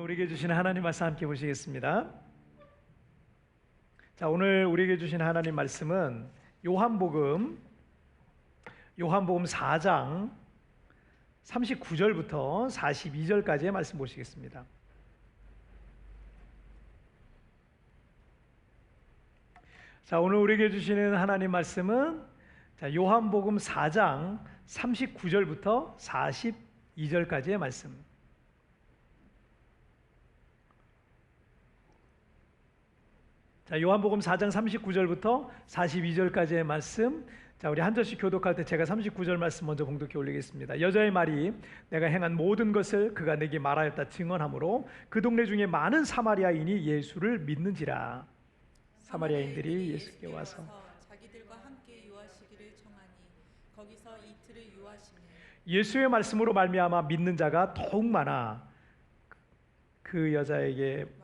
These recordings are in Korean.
우리에게 주시는 하나님 말씀 함께 보시겠습니다. 자, 오늘 우리에게 주신 하나님 말씀은 요한복음 4장 39절부터 42절까지의 말씀 보시겠습니다. 자, 오늘 우리에게 주시는 하나님 말씀은 요한복음 4장 39절부터 42절까지의 말씀. 자, 요한복음 4장 39절부터 42절까지의 말씀. 자, 우리 한 절씩 교독할 때 제가 39절 말씀 먼저 봉독해 올리겠습니다. 여자의 말이 내가 행한 모든 것을 그가 내게 말하였다 증언하므로 그 동네 중에 많은 사마리아인이 예수를 믿는지라. 사마리아인들이 예수께 와서 자기들과 함께 유하시기를 청하니 거기서 이틀을 유하시며 예수의 말씀으로 말미암아 믿는 자가 더욱 많아 그 여자에게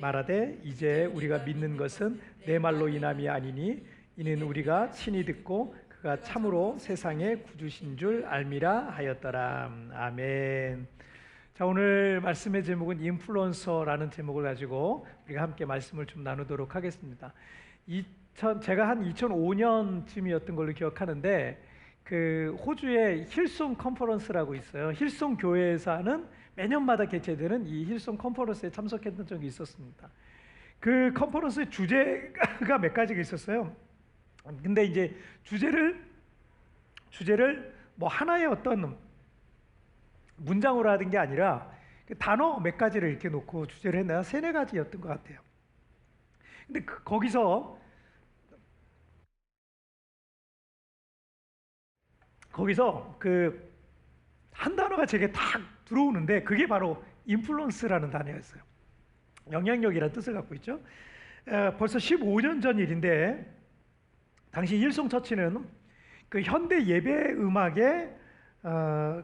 말하되 이제 우리가 믿는 것은 내 말로 인함이 아니니 이는 우리가 친히 듣고 그가 참으로 세상의 구주신 줄 알미라 하였더라. 아멘. 자, 오늘 말씀의 제목은 인플루언서라는 제목을 가지고 우리가 함께 말씀을 좀 나누도록 하겠습니다. 제가 한 2005년쯤이었던 걸로 기억하는데 그 호주의 힐송 컨퍼런스라고 있어요. 힐송 교회에서 하는 매년마다 개최되는 이 힐송 컨퍼런스에 참석했던 적이 있었습니다. 그 컨퍼런스의 주제가 몇 가지가 있었어요. 근데 이제 주제를 뭐 하나의 어떤 문장으로 하는 게 아니라 그 단어 몇 가지를 이렇게 놓고 주제를 했나요? 3-4가지였던 것 같아요. 근데 거기서 그 한 단어가 제게 딱 들어오는데 그게 바로 인플루언스라는 단어였어요. 영향력이라는 뜻을 갖고 있죠. 벌써 15년 전 일인데 당시 힐송 처치는 그 현대 예배 음악의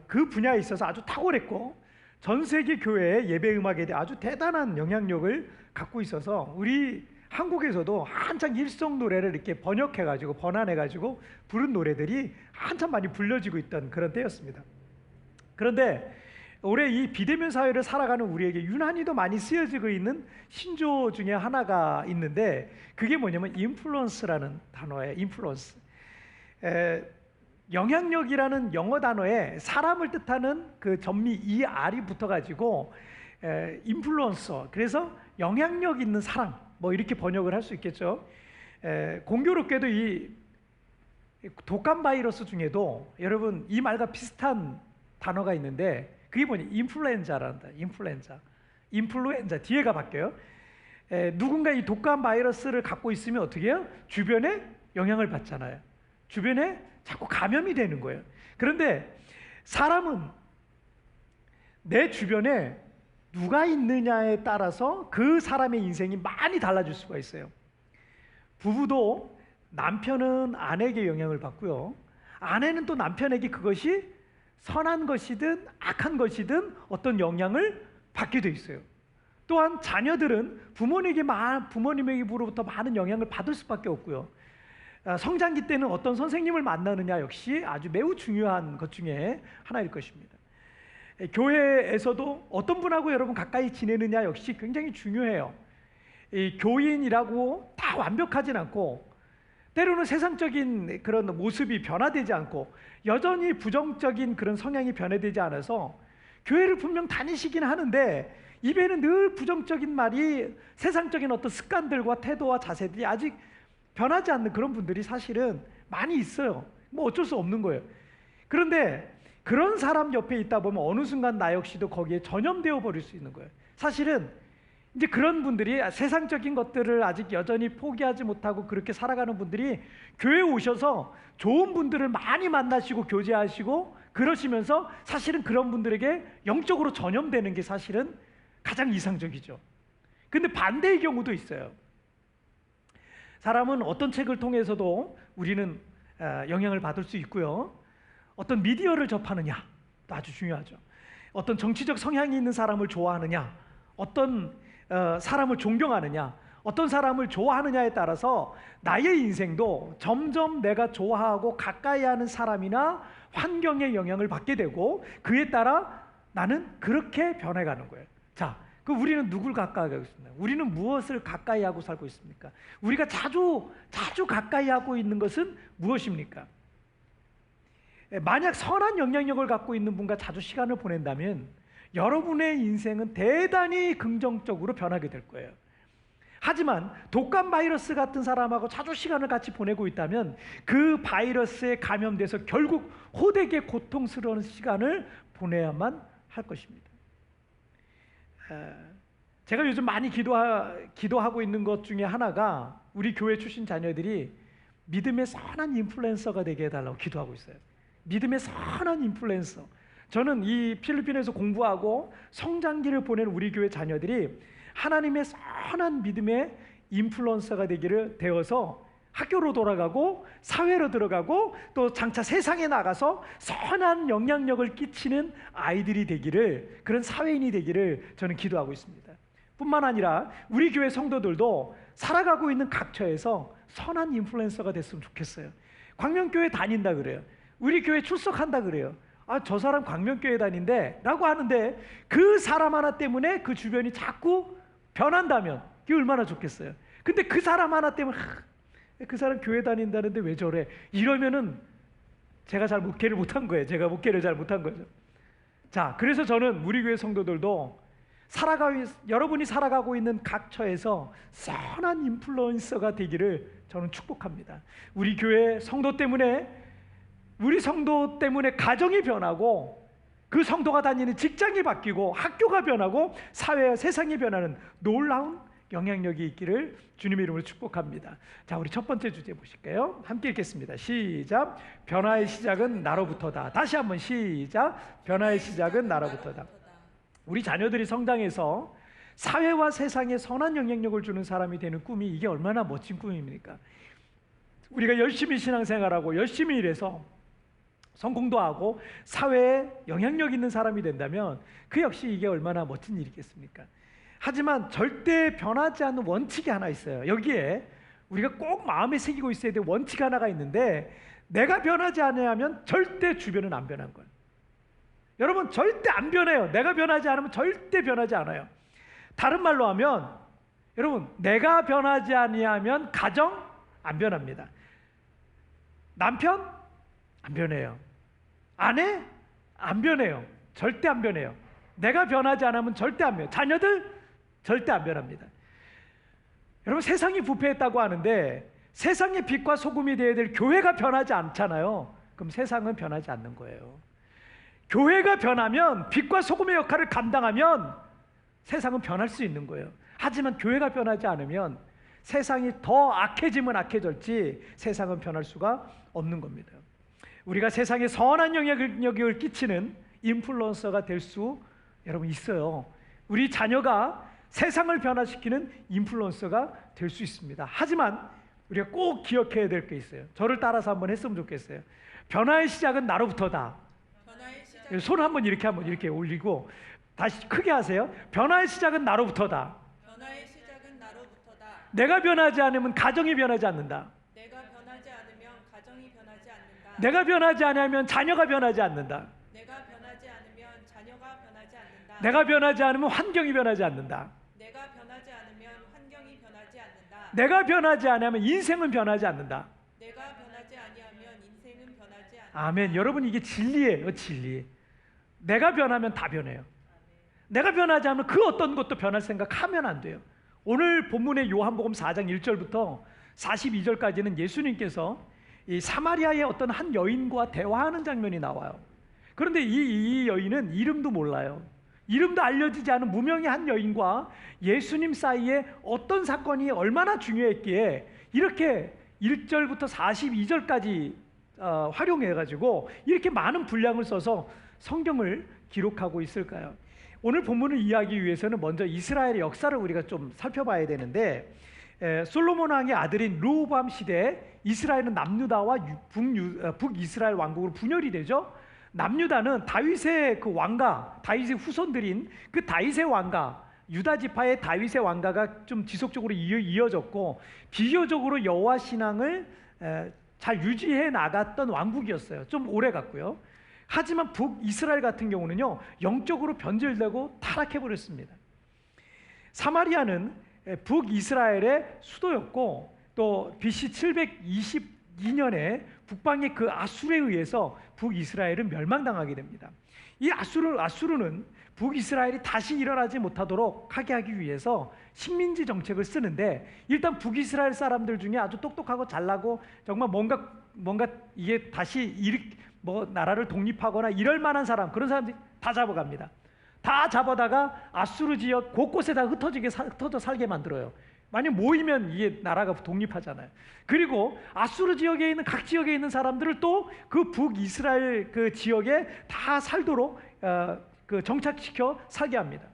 그 분야에 있어서 아주 탁월했고 전 세계 교회의 예배 음악에 대해 아주 대단한 영향력을 갖고 있어서 우리 한국에서도 한창 힐송 노래를 이렇게 번역해가지고 번안해가지고 부른 노래들이 한참 많이 불려지고 있던 그런 때였습니다. 그런데 올해 이 비대면 사회를 살아가는 우리에게 유난히도 많이 쓰여지고 있는 신조 중에 하나가 있는데 그게 뭐냐면 인플루언스라는 단어예요. 인플루언스. 영향력이라는 영어 단어에 사람을 뜻하는 그 전미 ER이 붙어가지고 인플루언서, 그래서 영향력 있는 사람, 뭐 이렇게 번역을 할 수 있겠죠. 공교롭게도 이 독감 바이러스 중에도 여러분 이 말과 비슷한 단어가 있는데 그게 뭐냐? 인플루엔자란다. 인플루엔자 뒤에가 바뀌어요. 누군가 이 독감 바이러스를 갖고 있으면 어떻게 해요? 주변에 영향을 받잖아요. 주변에 자꾸 감염이 되는 거예요. 그런데 사람은 내 주변에 누가 있느냐에 따라서 그 사람의 인생이 많이 달라질 수가 있어요. 부부도 남편은 아내에게 영향을 받고요. 아내는 또 남편에게 그것이 선한 것이든 악한 것이든 어떤 영향을 받게 돼 있어요. 또한 자녀들은 부모님에게로부터 많은 영향을 받을 수밖에 없고요. 성장기 때는 어떤 선생님을 만나느냐 역시 아주 매우 중요한 것 중에 하나일 것입니다. 교회에서도 어떤 분하고 여러분 가까이 지내느냐 역시 굉장히 중요해요. 이 교인이라고 다 완벽하진 않고 때로는 세상적인 그런 모습이 변화되지 않고 여전히 부정적인 그런 성향이 변화되지 않아서 교회를 분명 다니시긴 하는데 입에는 늘 부정적인 말이 세상적인 어떤 습관들과 태도와 자세들이 아직 변하지 않는 그런 분들이 사실은 많이 있어요. 뭐 어쩔 수 없는 거예요. 그런데 그런 사람 옆에 있다 보면 어느 순간 나 역시도 거기에 전염되어 버릴 수 있는 거예요. 사실은 이제 그런 분들이 세상적인 것들을 아직 여전히 포기하지 못하고 그렇게 살아가는 분들이 교회에 오셔서 좋은 분들을 많이 만나시고 교제하시고 그러시면서 사실은 그런 분들에게 영적으로 전염되는 게 사실은 가장 이상적이죠. 근데 반대의 경우도 있어요. 사람은 어떤 책을 통해서도 우리는 영향을 받을 수 있고요. 어떤 미디어를 접하느냐도 아주 중요하죠. 어떤 정치적 성향이 있는 사람을 좋아하느냐, 어떤 사람을 존경하느냐, 어떤 사람을 좋아하느냐에 따라서 나의 인생도 점점 내가 좋아하고 가까이 하는 사람이나 환경의 영향을 받게 되고 그에 따라 나는 그렇게 변해가는 거예요. 자, 그 우리는 누굴 가까이 하고 있습니까? 우리는 무엇을 가까이 하고 살고 있습니까? 우리가 자주 가까이 하고 있는 것은 무엇입니까? 만약 선한 영향력을 갖고 있는 분과 자주 시간을 보낸다면 여러분의 인생은 대단히 긍정적으로 변하게 될 거예요. 하지만 독감 바이러스 같은 사람하고 자주 시간을 같이 보내고 있다면 그 바이러스에 감염돼서 결국 호되게 고통스러운 시간을 보내야만 할 것입니다. 제가 요즘 많이 기도하고 있는 것 중에 하나가 우리 교회 출신 자녀들이 믿음의 선한 인플루언서가 되게 해달라고 기도하고 있어요. 믿음의 선한 인플루언서. 저는 이 필리핀에서 공부하고 성장기를 보낸 우리 교회 자녀들이 하나님의 선한 믿음의 인플루언서가 되어서 학교로 돌아가고 사회로 들어가고 또 장차 세상에 나가서 선한 영향력을 끼치는 아이들이 되기를, 그런 사회인이 되기를 저는 기도하고 있습니다. 뿐만 아니라 우리 교회 성도들도 살아가고 있는 각처에서 선한 인플루언서가 됐으면 좋겠어요. 광명교회 다닌다 그래요. 우리 교회 출석한다 그래요. 아, 저 사람 광명교회 다닌대 라고 하는데 그 사람 하나 때문에 그 주변이 자꾸 변한다면 그게 얼마나 좋겠어요. 근데 그 사람 하나 때문에 그 사람 교회 다닌다는데 왜 저래? 이러면은 제가 잘 목회를 못한 거예요. 제가 목회를 잘 못한 거죠. 자, 그래서 저는 우리 교회 성도들도 여러분이 살아가고 있는 각처에서 선한 인플루언서가 되기를 저는 축복합니다. 우리 교회 성도 때문에, 우리 성도 때문에 가정이 변하고 그 성도가 다니는 직장이 바뀌고 학교가 변하고 사회와 세상이 변하는 놀라운 영향력이 있기를 주님의 이름으로 축복합니다. 자, 우리 첫 번째 주제 보실까요? 함께 읽겠습니다. 시작. 변화의 시작은 나로부터다. 다시 한번 시작. 변화의 시작은 나로부터다. 우리 자녀들이 성장해서 사회와 세상에 선한 영향력을 주는 사람이 되는 꿈이, 이게 얼마나 멋진 꿈입니까? 우리가 열심히 신앙생활하고 열심히 일해서 성공도 하고 사회에 영향력 있는 사람이 된다면 그 역시 이게 얼마나 멋진 일이겠습니까? 하지만 절대 변하지 않는 원칙이 하나 있어요. 여기에 우리가 꼭 마음에 새기고 있어야 될 원칙 하나가 있는데, 내가 변하지 않으면 절대 주변은 안 변한 거예요. 여러분, 절대 안 변해요. 내가 변하지 않으면 절대 변하지 않아요. 다른 말로 하면, 여러분, 내가 변하지 아니하면 가정 안 변합니다. 남편 안 변해요. 아내 안 변해요. 절대 안 변해요. 내가 변하지 않으면 절대 안 변해요. 자녀들 절대 안 변합니다. 여러분, 세상이 부패했다고 하는데 세상의 빛과 소금이 되어야 될 교회가 변하지 않잖아요. 그럼 세상은 변하지 않는 거예요. 교회가 변하면, 빛과 소금의 역할을 감당하면 세상은 변할 수 있는 거예요. 하지만 교회가 변하지 않으면 세상이 더 악해지면 악해졌지 세상은 변할 수가 없는 겁니다. 우리가 세상에 선한 영향력을 끼치는 인플루언서가 될 수 여러분 있어요. 우리 자녀가 세상을 변화시키는 인플루언서가 될 수 있습니다. 하지만 우리가 꼭 기억해야 될 게 있어요. 저를 따라서 한번 했으면 좋겠어요. 변화의 시작은 나로부터다. 손 한번 이렇게 올리고 다시 크게 하세요. 변화의 시작은 나로부터다. 변화의 시작은 나로부터다. 내가 변하지 않으면 가정이 변하지 않는다. 내가 변하지 않으면 가정이 변하지 않는다. 내가 변하지 않으면 자녀가 변하지 않는다. 내가 변하지 않으면 자녀가 변하지 않는다. 내가 변하지 않으면 환경이 변하지 않는다. 내가 변하지 않으면 환경이 변하지 않는다. 내가 변하지 않으면 인생은 변하지 않는다. 내가 변하지 아니하면 인생은 변하지 않는다. 아멘. 여러분, 이게 진리예요. 진리. 내가 변하면 다 변해요. 내가 변하지 않으면 그 어떤 것도 변할 생각하면 안 돼요. 오늘 본문의 요한복음 4장 1절부터 42절까지는 예수님께서 이 사마리아의 어떤 한 여인과 대화하는 장면이 나와요. 그런데 이 여인은 이름도 몰라요. 이름도 알려지지 않은 무명의 한 여인과 예수님 사이에 어떤 사건이 얼마나 중요했기에 이렇게 1절부터 42절까지 활용해가지고 이렇게 많은 분량을 써서 성경을 기록하고 있을까요? 오늘 본문을 이해하기 위해서는 먼저 이스라엘의 역사를 우리가 좀 살펴봐야 되는데, 솔로몬 왕의 아들인 르호보암 시대에 이스라엘은 남유다와 북이스라엘 왕국으로 분열이 되죠. 남유다는 다윗의 그 왕가, 다윗의 후손들인 그 다윗의 왕가, 유다 지파의 다윗의 왕가가 좀 지속적으로 이어졌고 비교적으로 여호와 신앙을 잘 유지해 나갔던 왕국이었어요. 좀 오래 갔고요. 하지만 북이스라엘 같은 경우는요, 영적으로 변절되고 타락해 버렸습니다. 사마리아는 북이스라엘의 수도였고 또 BC 722년에 북방의 그 아수르에 의해서 북이스라엘은 멸망당하게 됩니다. 이 아수르는 북이스라엘이 다시 일어나지 못하도록 하게 하기 위해서 식민지 정책을 쓰는데, 일단 북이스라엘 사람들 중에 아주 똑똑하고 잘나고 정말 뭔가 이게 다시 나라를 독립하거나 이럴 만한 사람, 그런 사람들이 다 잡아갑니다. 다 잡아다가 아수르 지역 곳곳에 다 흩어져 살게 만들어요. 만약 모이면 이게 나라가 독립하잖아요. 그리고 아수르 지역에 있는 각 지역에 있는 사람들을 또 그 북이스라엘 그 지역에 다 살도록 그 정착시켜 살게 합니다.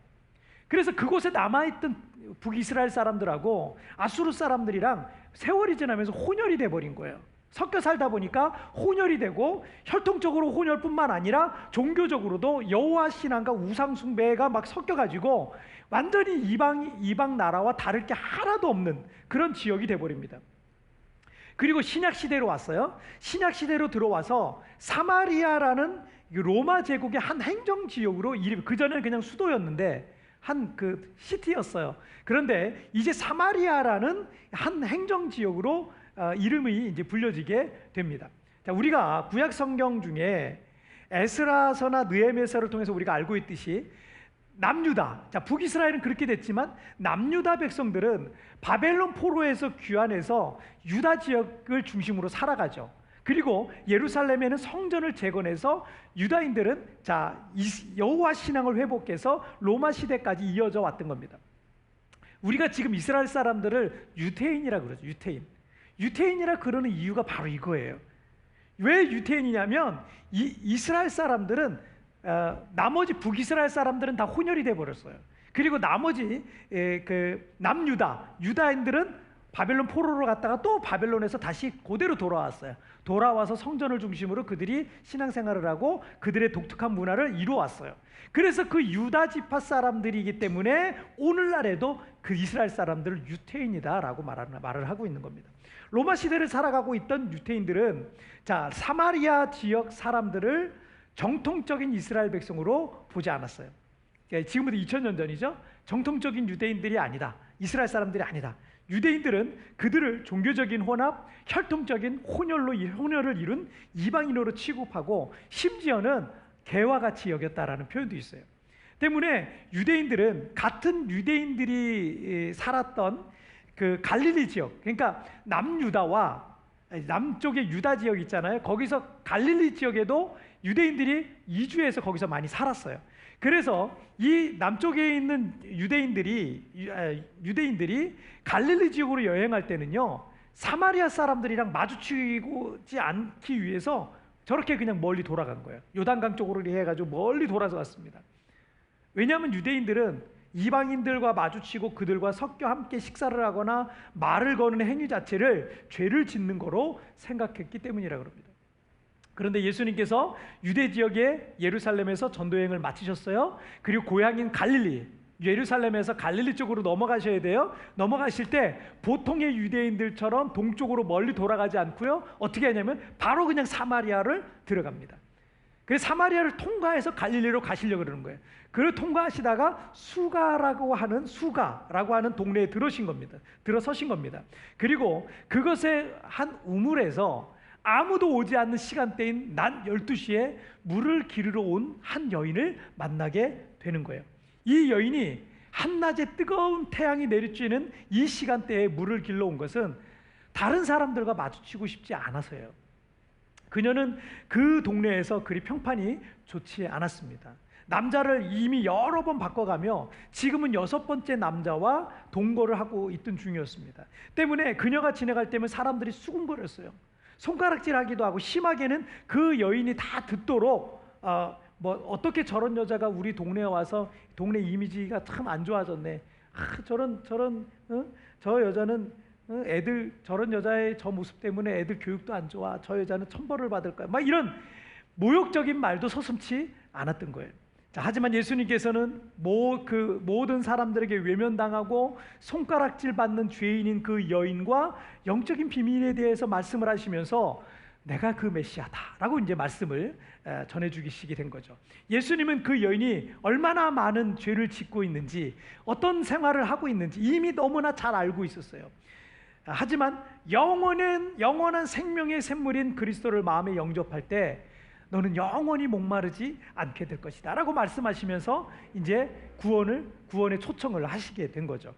그래서 그곳에 남아있던 북이스라엘 사람들하고 아수르 사람들이랑 세월이 지나면서 혼혈이 돼버린 거예요. 섞여 살다 보니까 혼혈이 되고, 혈통적으로 혼혈뿐만 아니라 종교적으로도 여호와 신앙과 우상 숭배가 막 섞여가지고 완전히 이방 나라와 다를 게 하나도 없는 그런 지역이 돼버립니다. 그리고 신약 시대로 왔어요. 신약 시대로 들어와서 사마리아라는 로마 제국의 한 행정 지역으로 그 전에는 그냥 수도였는데 한 그 시티였어요. 그런데 이제 사마리아라는 한 행정 지역으로 이름이 이제 불려지게 됩니다. 자, 우리가 구약 성경 중에 에스라서나 느헤미야서를 통해서 우리가 알고 있듯이 남유다, 자 북이스라엘은 그렇게 됐지만 남유다 백성들은 바벨론 포로에서 귀환해서 유다 지역을 중심으로 살아가죠. 그리고 예루살렘에는 성전을 재건해서 유다인들은 여호와 신앙을 회복해서 로마 시대까지 이어져 왔던 겁니다. 우리가 지금 이스라엘 사람들을 유태인이라 그러죠. 유태인이라 그러는 이유가 바로 이거예요. 왜 유태인이냐면 이스라엘 사람들은 나머지 북이스라엘 사람들은 다 혼혈이 돼 버렸어요. 그리고 나머지 그 유다인들은 바벨론 포로로 갔다가 또 바벨론에서 다시 그대로 돌아왔어요. 돌아와서 성전을 중심으로 그들이 신앙생활을 하고 그들의 독특한 문화를 이루어왔어요. 그래서 그 유다 지파 사람들이기 때문에 오늘날에도 그 이스라엘 사람들을 유태인이다라고 말을 하고 있는 겁니다. 로마 시대를 살아가고 있던 유태인들은 사마리아 지역 사람들을 정통적인 이스라엘 백성으로 보지 않았어요. 지금부터 2000년 전이죠. 정통적인 유대인들이 아니다. 이스라엘 사람들이 아니다. 유대인들은 그들을 종교적인 혼합, 혈통적인 혼혈을 이룬 이방인으로 취급하고 심지어는 개와 같이 여겼다라는 표현도 있어요. 때문에 유대인들은 같은 유대인들이 살았던 그 갈릴리 지역, 그러니까 남유다와 남쪽의 유다 지역 있잖아요. 거기서 갈릴리 지역에도 유대인들이 이주해서 거기서 많이 살았어요. 그래서 이 남쪽에 있는 유대인들이 갈릴리 지역으로 여행할 때는요, 사마리아 사람들이랑 마주치지 않기 위해서 저렇게 그냥 멀리 돌아간 거예요. 요단강 쪽으로 해가지고 멀리 돌아서 갔습니다. 왜냐하면 유대인들은 이방인들과 마주치고 그들과 섞여 함께 식사를 하거나 말을 거는 행위 자체를 죄를 짓는 거로 생각했기 때문이라 그럽니다. 그런데 예수님께서 유대 지역의 예루살렘에서 전도여행을 마치셨어요. 그리고 고향인 갈릴리, 예루살렘에서 갈릴리 쪽으로 넘어가셔야 돼요. 넘어가실 때 보통의 유대인들처럼 동쪽으로 멀리 돌아가지 않고요, 어떻게 하냐면 바로 그냥 사마리아를 들어갑니다. 그래서 사마리아를 통과해서 갈릴리로 가시려고 그러는 거예요. 그걸 통과하시다가 수가라고 하는 동네에 들어서신 겁니다. 그리고 그것의 한 우물에서 아무도 오지 않는 시간대인 낮 12시에 물을 기르러 온 한 여인을 만나게 되는 거예요. 이 여인이 한낮에 뜨거운 태양이 내리쬐는 이 시간대에 물을 길러 온 것은 다른 사람들과 마주치고 싶지 않아서예요. 그녀는 그 동네에서 그리 평판이 좋지 않았습니다. 남자를 이미 여러 번 바꿔가며 지금은 6번째 남자와 동거를 하고 있던 중이었습니다. 때문에 그녀가 지나갈 때면 사람들이 수군거렸어요. 손가락질하기도 하고, 심하게는 그 여인이 다 듣도록 어떻게 저런 여자가 우리 동네에 와서 동네 이미지가 참 안 좋아졌네. 저 여자는 저런 여자의 저 모습 때문에 애들 교육도 안 좋아. 저 여자는 천벌을 받을 거야. 막 이런 모욕적인 말도 서슴지 않았던 거예요. 하지만 예수님께서는 그 모든 사람들에게 외면당하고 손가락질 받는 죄인인 그 여인과 영적인 비밀에 대해서 말씀을 하시면서 내가 그 메시아다라고 이제 말씀을 전해주시게 된 거죠. 예수님은 그 여인이 얼마나 많은 죄를 짓고 있는지, 어떤 생활을 하고 있는지 이미 너무나 잘 알고 있었어요. 하지만 영원한 생명의 샘물인 그리스도를 마음에 영접할 때 너는 영원히 목마르지 않게 될 것이다 라고 말씀하시면서 이제 구원의 초청을 하시게 된 거죠.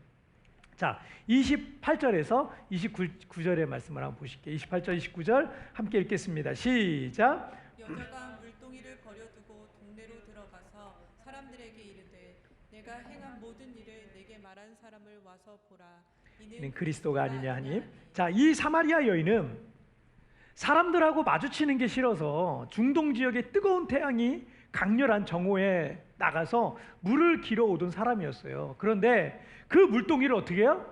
자, 28절에서 29절의 말씀을 한번 보실게요. 28절, 29절 함께 읽겠습니다. 시작. 여자가 물동이를 버려두고 동네로 들어가서 사람들에게 이르되 내가 행한 모든 일을 내게 말한 사람을 와서 보라. 이는 그리스도가 아니냐 하니. 자, 이 사마리아 여인은 사람들하고 마주치는 게 싫어서 중동 지역의 뜨거운 태양이 강렬한 정오에 나가서 물을 길어 오던 사람이었어요. 그런데 그 물동이를 어떻게 해요?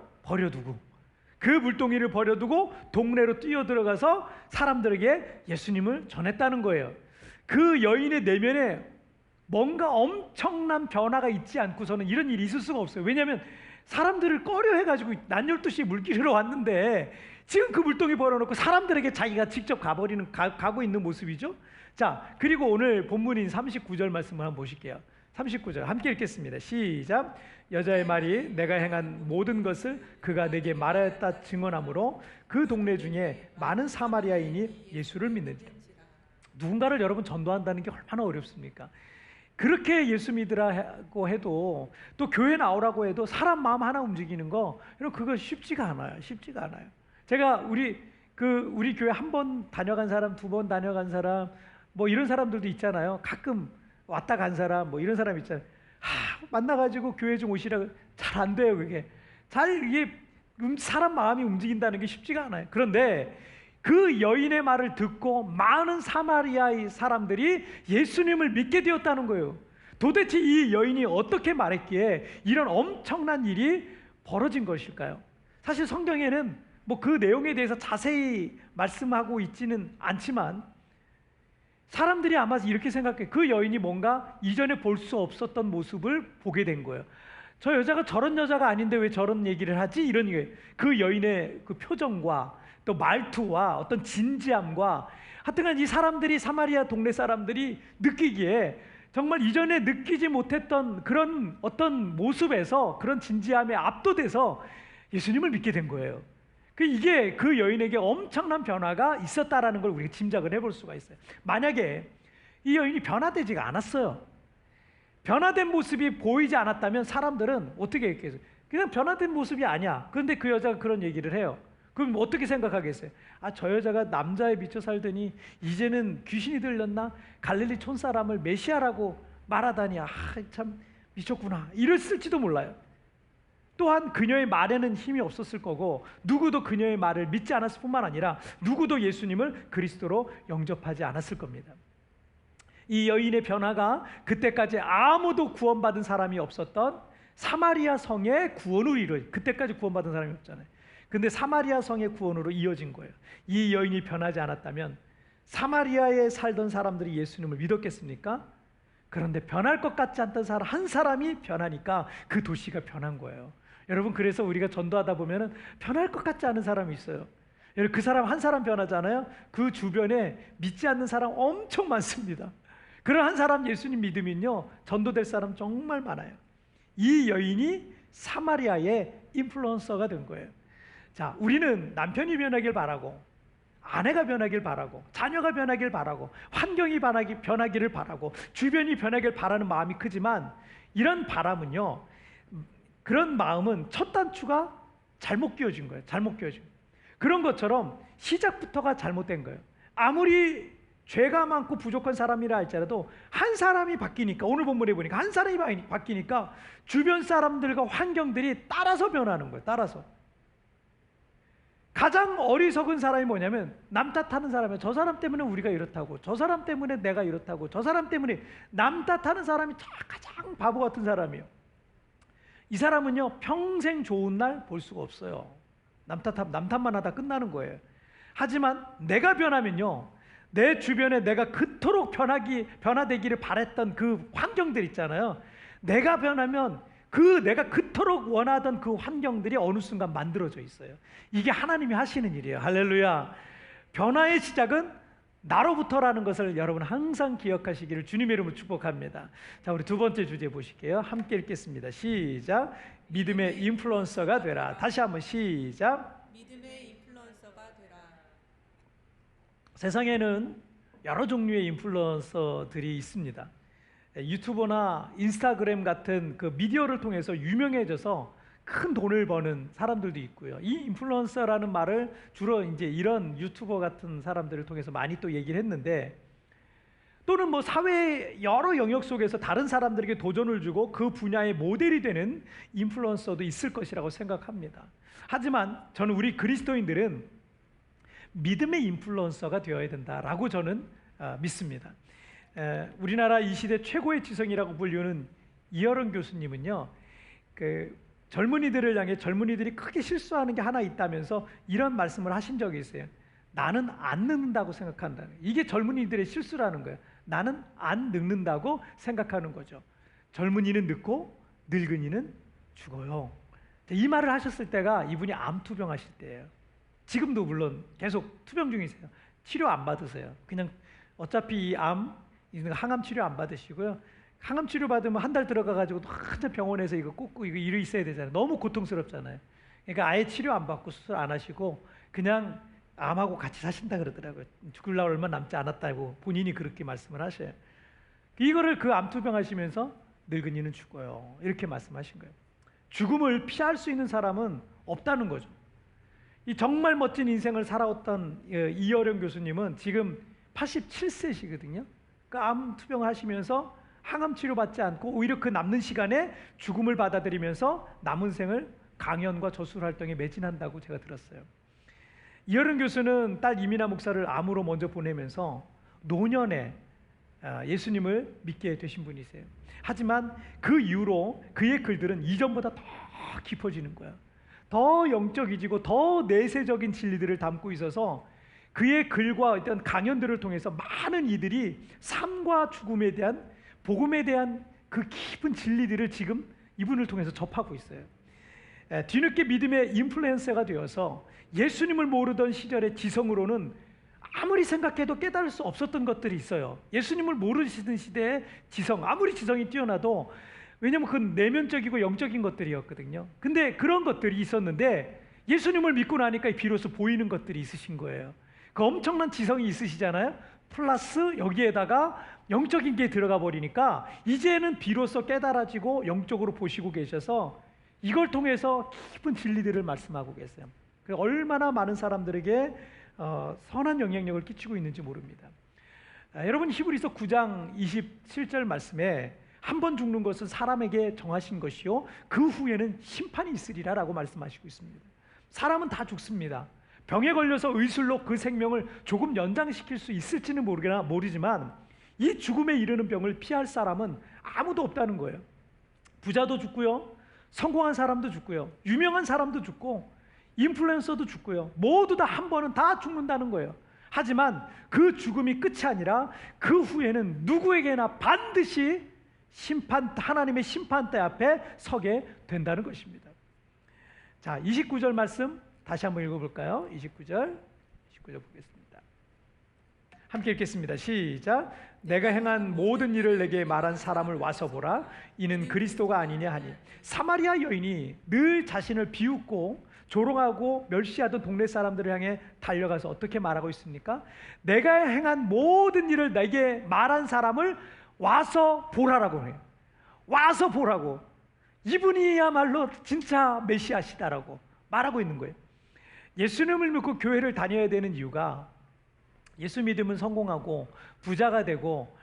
그 물동이를 버려두고 동네로 뛰어들어가서 사람들에게 예수님을 전했다는 거예요. 그 여인의 내면에 뭔가 엄청난 변화가 있지 않고서는 이런 일이 있을 수가 없어요. 왜냐하면 사람들을 꺼려해가지고 난 12시에 물 길으러 왔는데 지금 그 물동이 버려놓고 사람들에게 자기가 직접 가고 있는 모습이죠. 자, 그리고 오늘 본문인 39절 말씀을 한번 보실게요. 39절 함께 읽겠습니다. 시작. 여자의 말이 내가 행한 모든 것을 그가 내게 말하였다 증언하므로 그 동네 중에 많은 사마리아인이 예수를 믿는지라. 누군가를 여러분 전도한다는 게 얼마나 어렵습니까? 그렇게 예수 믿으라고 해도 또 교회 나오라고 해도 사람 마음 하나 움직이는 거 그거 쉽지가 않아요. 제가 우리 교회 한 번 다녀간 사람, 2번 다녀간 사람, 뭐 이런 사람들도 있잖아요. 가끔 왔다 간 사람, 뭐 이런 사람 있잖아요. 만나가지고 교회 좀 오시라고 잘 안 돼요. 그게 이게 사람 마음이 움직인다는 게 쉽지가 않아요. 그런데 그 여인의 말을 듣고 많은 사마리아의 사람들이 예수님을 믿게 되었다는 거예요. 도대체 이 여인이 어떻게 말했기에 이런 엄청난 일이 벌어진 것일까요? 사실 성경에는 뭐 그 내용에 대해서 자세히 말씀하고 있지는 않지만 사람들이 아마 이렇게 생각해요. 그 여인이 뭔가 이전에 볼 수 없었던 모습을 보게 된 거예요. 저 여자가 저런 여자가 아닌데 왜 저런 얘기를 하지? 이런 거예요. 그 여인의 그 표정과 또 말투와 어떤 진지함과 하여튼간 이 사람들이 사마리아 동네 사람들이 느끼기에 정말 이전에 느끼지 못했던 그런 어떤 모습에서 그런 진지함에 압도돼서 예수님을 믿게 된 거예요. 이게 그 여인에게 엄청난 변화가 있었다라는 걸 우리가 짐작을 해볼 수가 있어요. 만약에 이 여인이 변화되지가 않았어요. 변화된 모습이 보이지 않았다면 사람들은 어떻게 했겠어요? 그냥 변화된 모습이 아니야. 그런데 그 여자가 그런 얘기를 해요. 그럼 어떻게 생각하겠어요? 저 여자가 남자에 미쳐 살더니 이제는 귀신이 들렸나? 갈릴리 촌사람을 메시아라고 말하다니 참 미쳤구나. 이랬을지도 몰라요. 또한 그녀의 말에는 힘이 없었을 거고 누구도 그녀의 말을 믿지 않았을 뿐만 아니라 누구도 예수님을 그리스도로 영접하지 않았을 겁니다. 이 여인의 변화가 그때까지 아무도 구원받은 사람이 없었던 사마리아 성의 구원으로 이루어진, 그때까지 구원받은 사람이 없잖아요. 근데 사마리아 성의 구원으로 이어진 거예요. 이 여인이 변하지 않았다면 사마리아에 살던 사람들이 예수님을 믿었겠습니까? 그런데 변할 것 같지 않던 사람 한 사람이 변하니까 그 도시가 변한 거예요. 여러분, 그래서 우리가 전도하다 보면은 변할 것 같지 않은 사람이 있어요. 그 사람 한 사람 변하잖아요. 그 주변에 믿지 않는 사람 엄청 많습니다. 그런 한 사람 예수님 믿으면요 전도될 사람 정말 많아요. 이 여인이 사마리아의 인플루언서가 된 거예요. 자, 우리는 남편이 변하길 바라고, 아내가 변하길 바라고, 자녀가 변하길 바라고, 환경이 변하기를 바라고, 주변이 변하길 바라는 마음이 크지만 이런 바람은요, 그런 마음은 첫 단추가 잘못 끼워진 거예요. 그런 것처럼 시작부터가 잘못된 거예요. 아무리 죄가 많고 부족한 사람이라 할지라도 한 사람이 바뀌니까, 오늘 본문에 보니까 한 사람이 바뀌니까 주변 사람들과 환경들이 따라서 변하는 거예요. 따라서. 가장 어리석은 사람이 뭐냐면 남 탓하는 사람이에요. 저 사람 때문에 우리가 이렇다고, 저 사람 때문에 내가 이렇다고, 저 사람 때문에, 남 탓하는 사람이 가장 바보 같은 사람이에요. 이 사람은요 평생 좋은 날 볼 수가 없어요. 남 탓만 하다 끝나는 거예요. 하지만 내가 변하면요, 내 주변에 내가 그토록 변화되기를 바랬던 그 환경들 있잖아요. 내가 변하면 내가 그토록 원하던 그 환경들이 어느 순간 만들어져 있어요. 이게 하나님이 하시는 일이에요. 할렐루야. 변화의 시작은 나로부터라는 것을 여러분 항상 기억하시기를 주님의 이름으로 축복합니다. 자, 우리 두 번째 주제 보실게요. 함께 읽겠습니다. 시작. 믿음의 인플루언서가 되라. 다시 한번 시작. 믿음의 인플루언서가 되라. 세상에는 여러 종류의 인플루언서들이 있습니다. 유튜버나 인스타그램 같은 그 미디어를 통해서 유명해져서 큰 돈을 버는 사람들도 있고요. 이 인플루언서라는 말을 주로 이제 이런 유튜버 같은 사람들을 통해서 많이 또 얘기를 했는데, 또는 뭐 사회 여러 영역 속에서 다른 사람들에게 도전을 주고 그 분야의 모델이 되는 인플루언서도 있을 것이라고 생각합니다. 하지만 저는 우리 그리스도인들은 믿음의 인플루언서가 되어야 된다라고 저는 믿습니다. 우리나라 이 시대 최고의 지성이라고 불리는 이어른 교수님은요, 그 젊은이들을 향해 젊은이들이 크게 실수하는 게 하나 있다면서 이런 말씀을 하신 적이 있어요. 나는 안 늙는다고 생각한다. 이게 젊은이들의 실수라는 거예요. 나는 안 늙는다고 생각하는 거죠. 젊은이는 늙고 늙은이는 죽어요. 이 말을 하셨을 때가 이분이 암 투병하실 때예요. 지금도 물론 계속 투병 중이세요. 치료 안 받으세요. 그냥 어차피 이 항암 치료 안 받으시고요. 항암 치료 받으면 한 달 들어가 가지고 한참 병원에서 이거 꽂고 이거 일을 있어야 되잖아요. 너무 고통스럽잖아요. 그러니까 아예 치료 안 받고 수술 안 하시고 그냥 암하고 같이 사신다 그러더라고요. 죽으려고 얼마 남지 않았다고 본인이 그렇게 말씀을 하셔요. 이거를 그 암투병 하시면서 늙은이는 죽어요. 이렇게 말씀하신 거예요. 죽음을 피할 수 있는 사람은 없다는 거죠. 이 정말 멋진 인생을 살아왔던 이어령 교수님은 지금 87세시거든요. 그 암 투병을 하시면서 항암 치료 받지 않고 오히려 그 남는 시간에 죽음을 받아들이면서 남은 생을 강연과 저술 활동에 매진한다고 제가 들었어요. 이어른 교수는 딸 이민아 목사를 암으로 먼저 보내면서 노년에 예수님을 믿게 되신 분이세요. 하지만 그 이후로 그의 글들은 이전보다 더 깊어지는 거예요. 더 영적이지고 더 내세적인 진리들을 담고 있어서 그의 글과 어떤 강연들을 통해서 많은 이들이 삶과 죽음에 대한 복음에 대한 그 깊은 진리들을 지금 이분을 통해서 접하고 있어요. 뒤늦게 믿음의 인플루언서가 되어서 예수님을 모르던 시절의 지성으로는 아무리 생각해도 깨달을 수 없었던 것들이 있어요. 예수님을 모르시던 시대의 지성, 아무리 지성이 뛰어나도, 왜냐하면 그건 내면적이고 영적인 것들이었거든요. 근데 그런 것들이 있었는데 예수님을 믿고 나니까 비로소 보이는 것들이 있으신 거예요. 그 엄청난 지성이 있으시잖아요. 플러스 여기에다가 영적인 게 들어가 버리니까 이제는 비로소 깨달아지고 영적으로 보시고 계셔서 이걸 통해서 깊은 진리들을 말씀하고 계세요. 얼마나 많은 사람들에게 선한 영향력을 끼치고 있는지 모릅니다. 여러분, 히브리서 9장 27절 말씀에 한 번 죽는 것은 사람에게 정하신 것이요 그 후에는 심판이 있으리라 라고 말씀하시고 있습니다. 사람은 다 죽습니다. 병에 걸려서 의술로 그 생명을 조금 연장시킬 수 있을지는 모르지만 이 죽음에 이르는 병을 피할 사람은 아무도 없다는 거예요. 부자도 죽고요, 성공한 사람도 죽고요, 유명한 사람도 죽고 인플루언서도 죽고요, 모두 다 한 번은 다 죽는다는 거예요. 하지만 그 죽음이 끝이 아니라 그 후에는 누구에게나 반드시 하나님의 심판대 앞에 서게 된다는 것입니다. 자, 29절 말씀 다시 한번 읽어볼까요? 29절 보겠습니다. 함께 읽겠습니다. 시작. 내가 행한 모든 일을 내게 말한 사람을 와서 보라. 이는 그리스도가 아니냐 하니, 사마리아 여인이 늘 자신을 비웃고 조롱하고 멸시하던 동네 사람들을 향해 달려가서 어떻게 말하고 있습니까? 내가 행한 모든 일을 내게 말한 사람을 와서 보라라고 해요. 와서 보라고. 이분이야말로 진짜 메시아시다라고 말하고 있는 거예요. 예수님을 믿고 교회를 다녀야 되는 이유가 예수 믿으면 성공하고 부자가 되고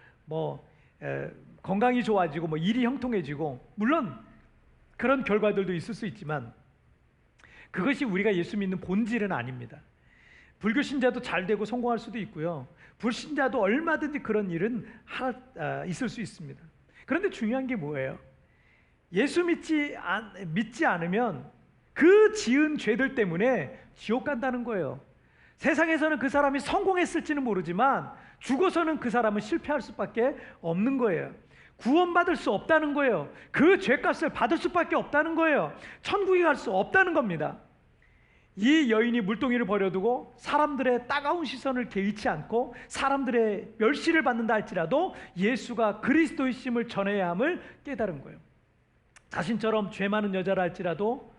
건강이 좋아지고 일이 형통해지고, 물론 그런 결과들도 있을 수 있지만 그것이 우리가 예수 믿는 본질은 아닙니다. 불교 신자도 잘 되고 성공할 수도 있고요, 불신자도 얼마든지 그런 일은 있을 수 있습니다. 그런데 중요한 게 뭐예요? 예수 믿지 않으면 그 지은 죄들 때문에 지옥 간다는 거예요. 세상에서는 그 사람이 성공했을지는 모르지만 죽어서는 그 사람은 실패할 수밖에 없는 거예요. 구원받을 수 없다는 거예요. 그 죄값을 받을 수밖에 없다는 거예요. 천국에 갈 수 없다는 겁니다. 이 여인이 물동이를 버려두고 사람들의 따가운 시선을 개의치 않고 사람들의 멸시를 받는다 할지라도 예수가 그리스도이심을 전해야 함을 깨달은 거예요. 자신처럼 죄 많은 여자라 할지라도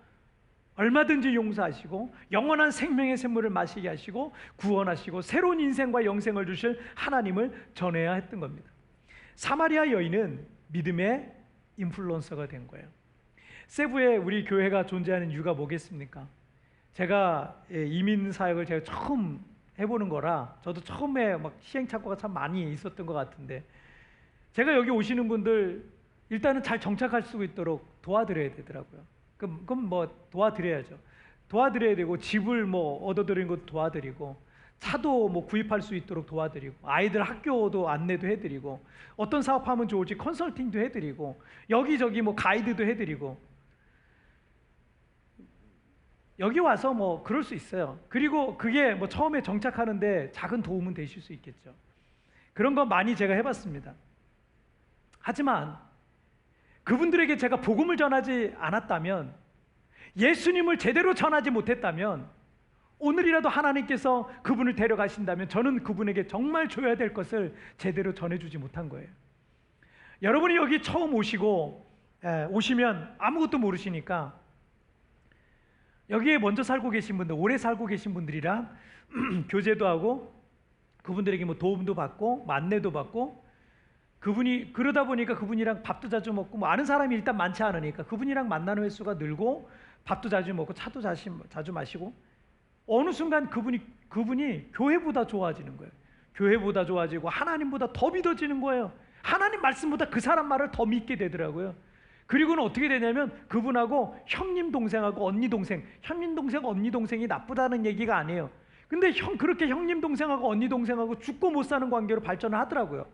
얼마든지 용서하시고 영원한 생명의 샘물을 마시게 하시고 구원하시고 새로운 인생과 영생을 주실 하나님을 전해야 했던 겁니다. 사마리아 여인은 믿음의 인플루언서가 된 거예요. 세부에 우리 교회가 존재하는 이유가 뭐겠습니까? 제가 이민 사역을 제가 처음 해보는 거라 저도 처음에 막 시행착오가 참 많이 있었던 것 같은데, 제가 여기 오시는 분들 일단은 잘 정착할 수 있도록 도와드려야 되더라고요. 그럼 뭐 도와드려야죠. 도와드려야 되고, 집을 뭐 얻어드리는 것도 도와드리고, 차도 뭐 구입할 수 있도록 도와드리고, 아이들 학교도 안내도 해드리고, 어떤 사업하면 좋을지 컨설팅도 해드리고, 여기저기 뭐 가이드도 해드리고, 여기 와서 뭐 그럴 수 있어요. 그리고 그게 뭐 처음에 정착하는데 작은 도움은 되실 수 있겠죠. 그런 거 많이 제가 해봤습니다. 하지만 그분들에게 제가 복음을 전하지 않았다면, 예수님을 제대로 전하지 못했다면, 오늘이라도 하나님께서 그분을 데려가신다면 저는 그분에게 정말 줘야 될 것을 제대로 전해주지 못한 거예요. 여러분이 여기 처음 오시면 아무것도 모르시니까, 여기에 먼저 살고 계신 분들, 오래 살고 계신 분들이랑 교제도 하고 그분들에게 뭐 도움도 받고 안내도 받고, 그분이 그러다 보니까 그분이랑 밥도 자주 먹고, 뭐 아는 사람이 일단 많지 않으니까 그분이랑 만나는 횟수가 늘고 밥도 자주 먹고 차도 자주 마시고, 어느 순간 그분이 교회보다 좋아지는 거예요. 교회보다 좋아지고 하나님보다 더 믿어지는 거예요. 하나님 말씀보다 그 사람 말을 더 믿게 되더라고요. 그리고는 어떻게 되냐면 그분하고 형님 동생하고 언니 동생, 형님 동생 언니 동생이 나쁘다는 얘기가 아니에요. 근데 그렇게 형님 동생하고 언니 동생하고 죽고 못 사는 관계로 발전을 하더라고요.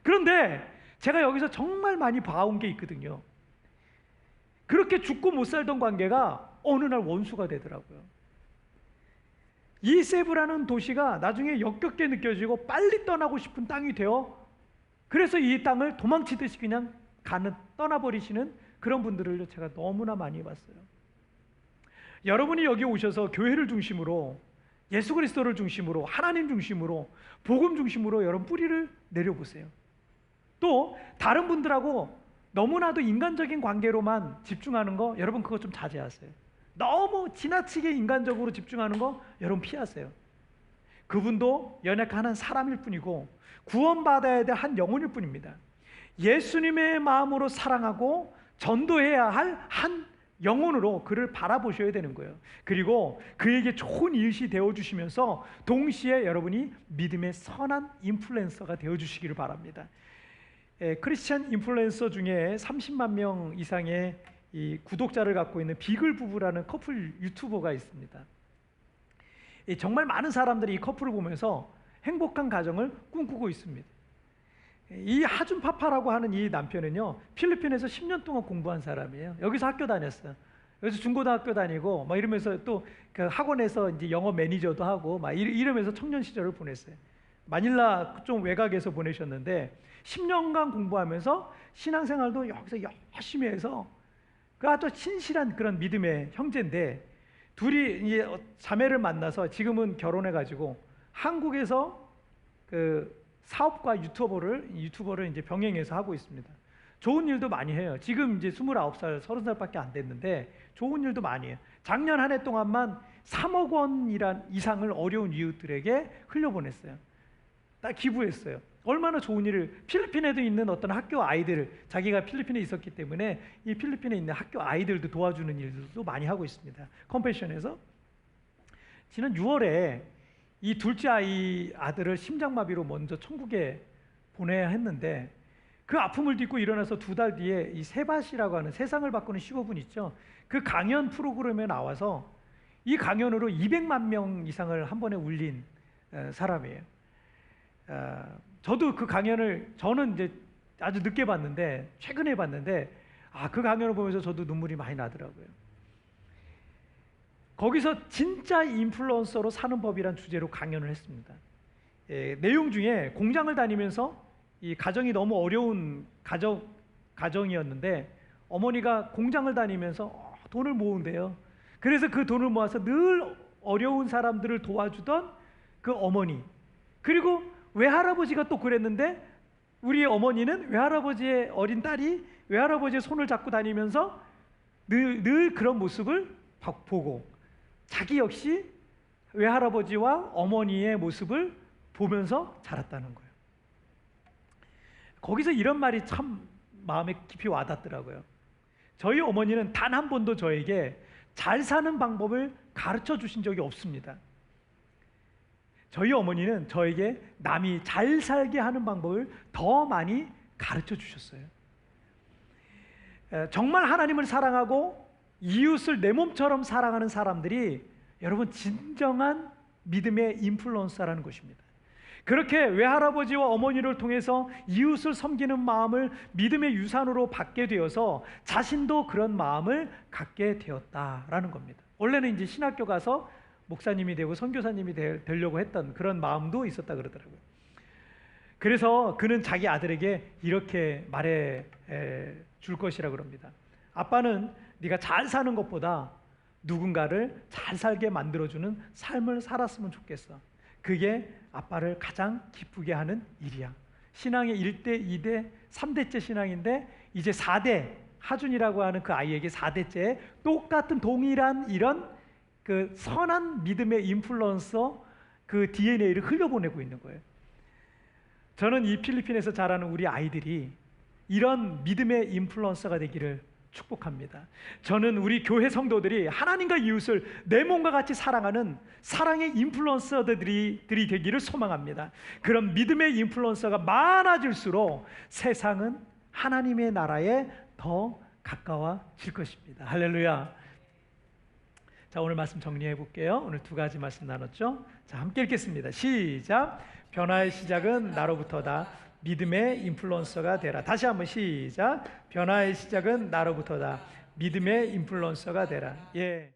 그런데 제가 여기서 정말 많이 봐온 게 있거든요. 그렇게 죽고 못 살던 관계가 어느 날 원수가 되더라고요. 이 세부라는 도시가 나중에 역겹게 느껴지고 빨리 떠나고 싶은 땅이 되어, 그래서 이 땅을 도망치듯이 그냥 떠나버리시는 그런 분들을 제가 너무나 많이 봤어요. 여러분이 여기 오셔서 교회를 중심으로, 예수 그리스도를 중심으로, 하나님 중심으로, 복음 중심으로 여러분 뿌리를 내려보세요. 또 다른 분들하고 너무나도 인간적인 관계로만 집중하는 거, 여러분 그거 좀 자제하세요. 너무 지나치게 인간적으로 집중하는 거 여러분 피하세요. 그분도 연약한 한 사람일 뿐이고 구원받아야 될 한 영혼일 뿐입니다. 예수님의 마음으로 사랑하고 전도해야 할 한 영혼으로 그를 바라보셔야 되는 거예요. 그리고 그에게 좋은 이웃이 되어주시면서 동시에 여러분이 믿음의 선한 인플루언서가 되어주시기를 바랍니다. 크리스찬 인플루언서 중에 30만 명 이상의 이 구독자를 갖고 있는 비글 부부라는 커플 유튜버가 있습니다. 정말 많은 사람들이 이 커플을 보면서 행복한 가정을 꿈꾸고 있습니다. 이 하준파파라고 하는 이 남편은요, 필리핀에서 10년 동안 공부한 사람이에요. 여기서 학교 다녔어요. 여기서 중고등학교 다니고 막 이러면서 또 그 학원에서 이제 영어 매니저도 하고 막 이러면서 청년 시절을 보냈어요. 마닐라 좀 외곽에서 보내셨는데 10년간 공부하면서 신앙생활도 여기서 열심히 해서 그 아주 신실한 그런 믿음의 형제인데, 둘이 이제 자매를 만나서 지금은 결혼해가지고 한국에서 그 사업과 유튜버를 이제 병행해서 하고 있습니다. 좋은 일도 많이 해요. 지금 이제 29살, 30살밖에 안 됐는데 좋은 일도 많이 해요. 작년 한 해 동안만 3억 원 이상을 어려운 이웃들에게 흘려보냈어요. 다 기부했어요. 얼마나 좋은 일을, 필리핀에도 있는 어떤 학교 아이들, 자기가 필리핀에 있었기 때문에 이 필리핀에 있는 학교 아이들도 도와주는 일들도 많이 하고 있습니다. 컴패션에서. 지난 6월에 이 둘째 아들을 심장마비로 먼저 천국에 보내야 했는데, 그 아픔을 딛고 일어나서 2달 뒤에 이 세바시라고 하는 세상을 바꾸는 15분 있죠. 그 강연 프로그램에 나와서 이 강연으로 200만 명 이상을 한 번에 울린 사람이에요. 저도 그 강연을 저는 이제 아주 늦게 봤는데, 최근에 봤는데 그 강연을 보면서 저도 눈물이 많이 나더라고요. 거기서 진짜 인플루언서로 사는 법이란 주제로 강연을 했습니다. 내용 중에 공장을 다니면서 이 가정이 너무 어려운 가정이었는데 어머니가 공장을 다니면서 돈을 모은대요. 그래서 그 돈을 모아서 늘 어려운 사람들을 도와주던 그 어머니, 그리고 외할아버지가 또 그랬는데 우리 어머니는 외할아버지의 어린 딸이 외할아버지의 손을 잡고 다니면서 늘 그런 모습을 보고 자기 역시 외할아버지와 어머니의 모습을 보면서 자랐다는 거예요. 거기서 이런 말이 참 마음에 깊이 와닿더라고요. 저희 어머니는 단 한 번도 저에게 잘 사는 방법을 가르쳐 주신 적이 없습니다. 저희 어머니는 저에게 남이 잘 살게 하는 방법을 더 많이 가르쳐 주셨어요. 정말 하나님을 사랑하고 이웃을 내 몸처럼 사랑하는 사람들이 여러분 진정한 믿음의 인플루언서라는 것입니다. 그렇게 외할아버지와 어머니를 통해서 이웃을 섬기는 마음을 믿음의 유산으로 받게 되어서 자신도 그런 마음을 갖게 되었다라는 겁니다. 원래는 이제 신학교 가서 목사님이 되고 선교사님이 되려고 했던 그런 마음도 있었다 그러더라고요. 그래서 그는 자기 아들에게 이렇게 말해 줄 것이라 그럽니다. 아빠는 네가 잘 사는 것보다 누군가를 잘 살게 만들어주는 삶을 살았으면 좋겠어. 그게 아빠를 가장 기쁘게 하는 일이야. 신앙의 1대, 2대, 3대째 신앙인데 이제 4대, 하준이라고 하는 그 아이에게 4대째 똑같은 동일한 이런 그 선한 믿음의 인플루언서 그 DNA를 흘려보내고 있는 거예요. 저는 이 필리핀에서 자라는 우리 아이들이 이런 믿음의 인플루언서가 되기를 축복합니다. 저는 우리 교회 성도들이 하나님과 이웃을 내 몸과 같이 사랑하는 사랑의 인플루언서들이 되기를 소망합니다. 그런 믿음의 인플루언서가 많아질수록 세상은 하나님의 나라에 더 가까워질 것입니다. 할렐루야. 자, 오늘 말씀 정리해 볼게요. 오늘 두 가지 말씀 나눴죠. 자, 함께 읽겠습니다. 시작. 변화의 시작은 나로부터다. 믿음의 인플루언서가 되라. 다시 한번 시작. 변화의 시작은 나로부터다. 믿음의 인플루언서가 되라. 예.